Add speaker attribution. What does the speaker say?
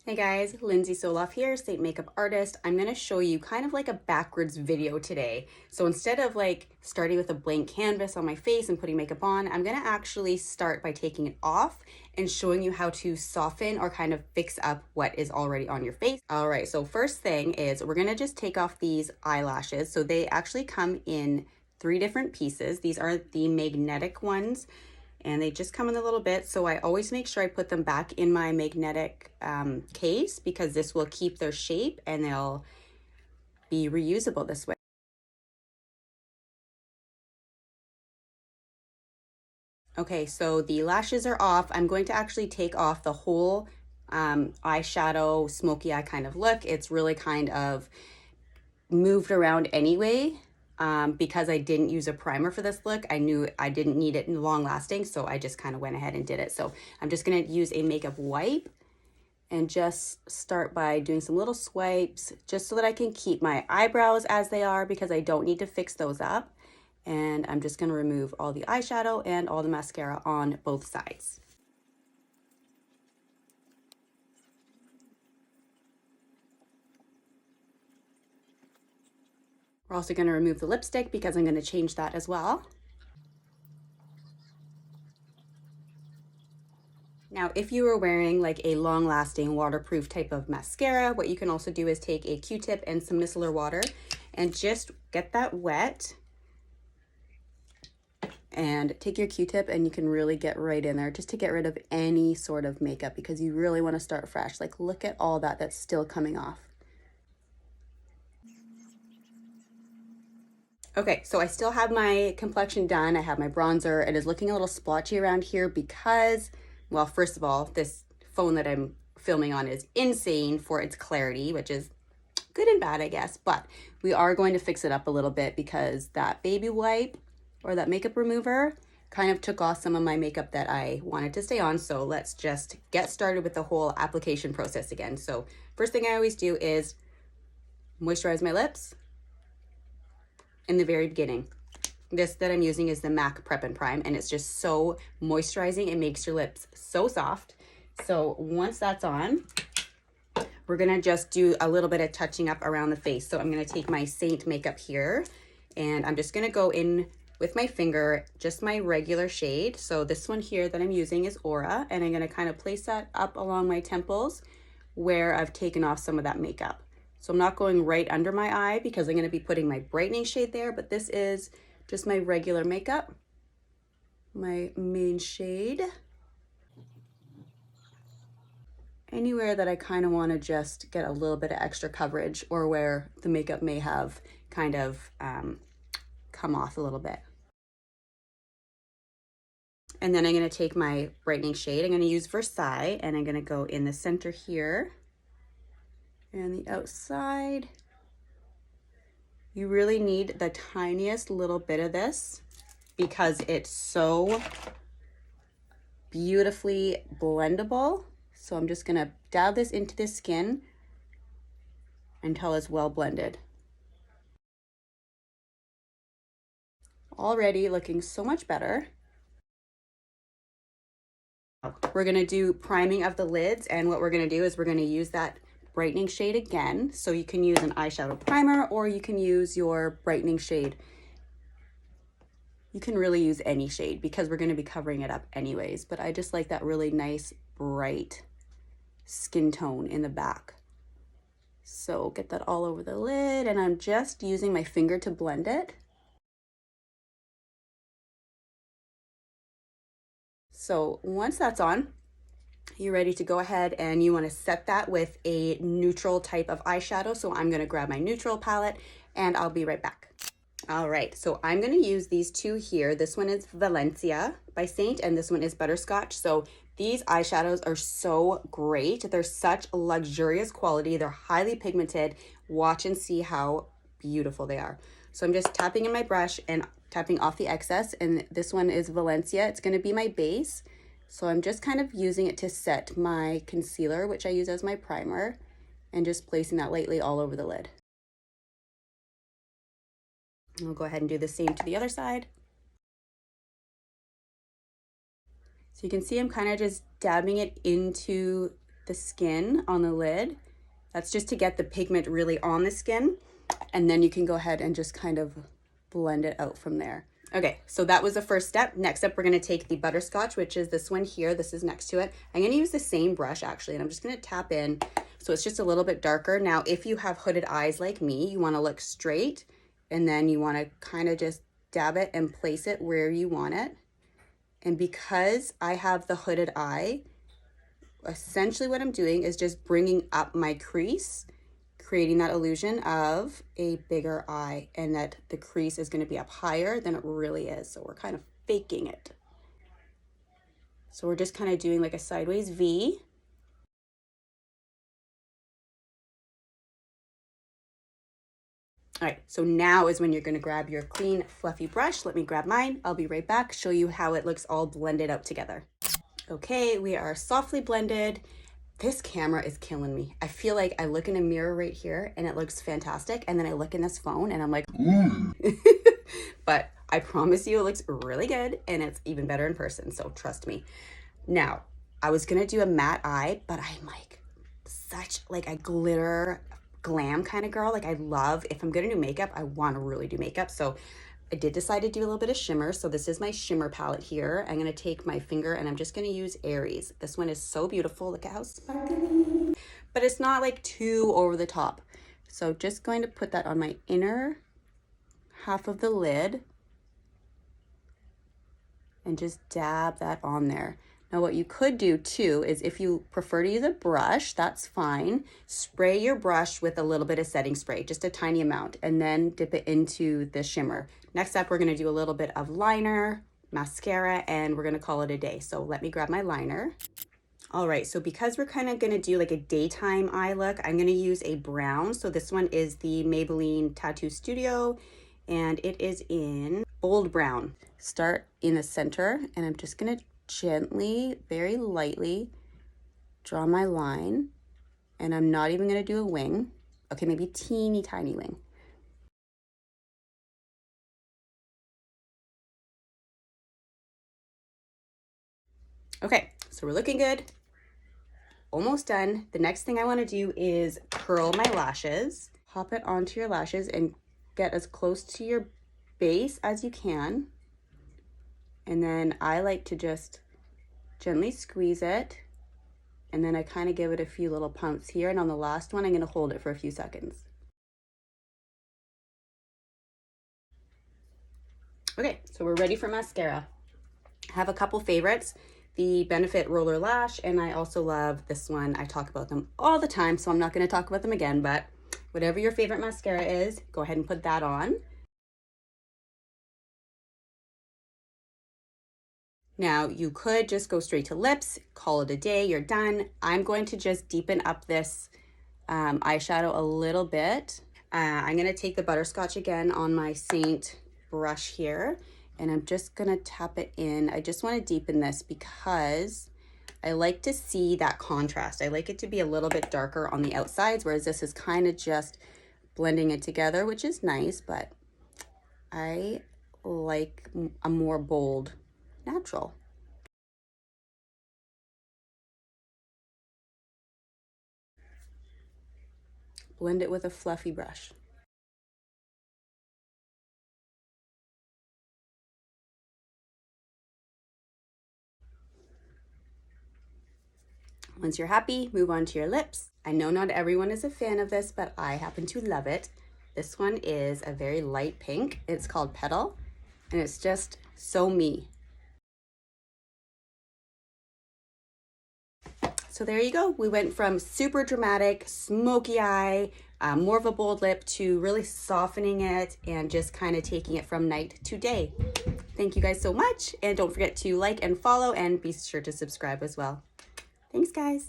Speaker 1: Hey guys, Lindsay Soloff here, Saint Makeup Artist. I'm going to show you kind of like a backwards video today. So instead of like starting with a blank canvas on my face and putting makeup on, I'm going to actually start by taking it off and showing you how to soften or kind of fix up what is already on your face. All right, so first thing is we're going to just take off these eyelashes. So they actually come in 3 different pieces. These are the magnetic ones, and they just come in a little bit, so I always make sure I put them back in my magnetic case because this will keep their shape and they'll be reusable this way. Okay, so the lashes are off. I'm going to actually take off the whole eyeshadow smoky eye kind of look. It's really kind of moved around anyway. Because I didn't use a primer for this look, I knew I didn't need it long lasting, so I just kind of went ahead and did it. So I'm just going to use a makeup wipe and just start by doing some little swipes just so that I can keep my eyebrows as they are because I don't need to fix those up. And I'm just going to remove all the eyeshadow and all the mascara on both sides. We're also going to remove the lipstick because I'm going to change that as well. Now, if you were wearing like a long-lasting waterproof type of mascara, what you can also do is take a Q-tip and some micellar water and just get that wet. And take your Q-tip and you can really get right in there just to get rid of any sort of makeup because you really want to start fresh. Like, look at all that that's still coming off. Okay, so I still have my complexion done. I have my bronzer. It is looking a little splotchy around here because, well, first of all, this phone that I'm filming on is insane for its clarity, which is good and bad, I guess. But we are going to fix it up a little bit because that baby wipe or that makeup remover kind of took off some of my makeup that I wanted to stay on. So let's just get started with the whole application process again. So first thing I always do is moisturize my lips in the very beginning. This that I'm using is the MAC Prep and Prime, and it's just so moisturizing. It makes your lips so soft. So once that's on, we're gonna just do a little bit of touching up around the face. So I'm gonna take my Saint makeup here, and I'm just gonna go in with my finger, just my regular shade. So this one here that I'm using is Aura, and I'm gonna kind of place that up along my temples where I've taken off some of that makeup. So I'm not going right under my eye because I'm gonna be putting my brightening shade there, but this is just my regular makeup, my main shade. Anywhere that I kind of want to just get a little bit of extra coverage or where the makeup may have kind of come off a little bit. And then I'm going to take my brightening shade. I'm going to use Versailles, and I'm going to go in the center here and the outside. You really need the tiniest little bit of this because it's so beautifully blendable. So I'm just going to dab this into the skin until it's well blended. Already looking so much better. We're going to do priming of the lids, and what we're going to do is we're going to use that brightening shade again. So you can use an eyeshadow primer or you can use your brightening shade. You can really use any shade because we're going to be covering it up anyways, but I just like that really nice bright skin tone in the back. So get that all over the lid, and I'm just using my finger to blend it. So once that's on, you're ready to go ahead and you want to set that with a neutral type of eyeshadow. So I'm going to grab my neutral palette and I'll be right back. All right, so I'm going to use these two here. This one is Valencia by Saint, and this one is Butterscotch. So these eyeshadows are so great. They're such luxurious quality. They're highly pigmented. Watch and see how beautiful they are. So I'm just tapping in my brush and tapping off the excess, and this one is Valencia. It's going to be my base. So I'm just kind of using it to set my concealer, which I use as my primer, and just placing that lightly all over the lid. I'll go ahead and do the same to the other side. So you can see I'm kind of just dabbing it into the skin on the lid. That's just to get the pigment really on the skin. And then you can go ahead and just kind of blend it out from there. Okay, so that was the first step. Next up, we're gonna take the butterscotch, which is this one here. This is next to it. I'm gonna use the same brush actually, and I'm just gonna tap in so it's just a little bit darker. Now, if you have hooded eyes like me, you wanna look straight, and then you wanna kind of just dab it and place it where you want it. And because I have the hooded eye, essentially what I'm doing is just bringing up my crease, creating that illusion of a bigger eye, and that the crease is going to be up higher than it really is. So we're kind of faking it. So we're just kind of doing like a sideways V. All right, so now is when you're going to grab your clean, fluffy brush. Let me grab mine. I'll be right back, show you how it looks all blended out together. Okay, we are softly blended. This camera is killing me. I feel like I look in a mirror right here and it looks fantastic. And then I look in this phone and I'm like, but I promise you it looks really good and it's even better in person. So trust me. Now, I was gonna do a matte eye, but I'm like such like a glitter glam kind of girl. Like I love, if I'm gonna do makeup, I wanna really do makeup. So I did decide to do a little bit of shimmer. So this is my shimmer palette here. I'm gonna take my finger and I'm just gonna use Aries. This one is so beautiful. Look at how sparkly. But it's not like too over the top. So just going to put that on my inner half of the lid and just dab that on there. Now what you could do too is if you prefer to use a brush, that's fine. Spray your brush with a little bit of setting spray, just a tiny amount, and then dip it into the shimmer. Next up, we're gonna do a little bit of liner, mascara, and we're gonna call it a day. So let me grab my liner. All right, so because we're kind of gonna do like a daytime eye look, I'm gonna use a brown. So this one is the Maybelline Tattoo Studio, and it is in bold brown. Start in the center, and I'm just gonna gently, very lightly draw my line, and I'm not even gonna do a wing. Okay, maybe teeny tiny wing. Okay, so we're looking good. Almost done. The next thing I want to do is curl my lashes. Pop it onto your lashes and get as close to your base as you can. And then I like to just gently squeeze it. And then I kind of give it a few little pumps here. And on the last one, I'm going to hold it for a few seconds. Okay, so we're ready for mascara. I have a couple favorites. The Benefit Roller Lash, and I also love this one. I talk about them all the time, so I'm not going to talk about them again, but whatever your favorite mascara is, go ahead and put that on. Now, you could just go straight to lips, call it a day, you're done. I'm going to just deepen up this eyeshadow a little bit. I'm going to take the butterscotch again on my Saint brush here, and I'm just gonna tap it in. I just wanna deepen this because I like to see that contrast. I like it to be a little bit darker on the outsides, whereas this is kind of just blending it together, which is nice, but I like a more bold natural. Blend it with a fluffy brush. Once you're happy, move on to your lips. I know not everyone is a fan of this, but I happen to love it. This one is a very light pink. It's called Petal, and it's just so me. So there you go. We went from super dramatic, smoky eye, more of a bold lip, to really softening it and just kind of taking it from night to day. Thank you guys so much. And don't forget to like and follow, and be sure to subscribe as well. Thanks, guys.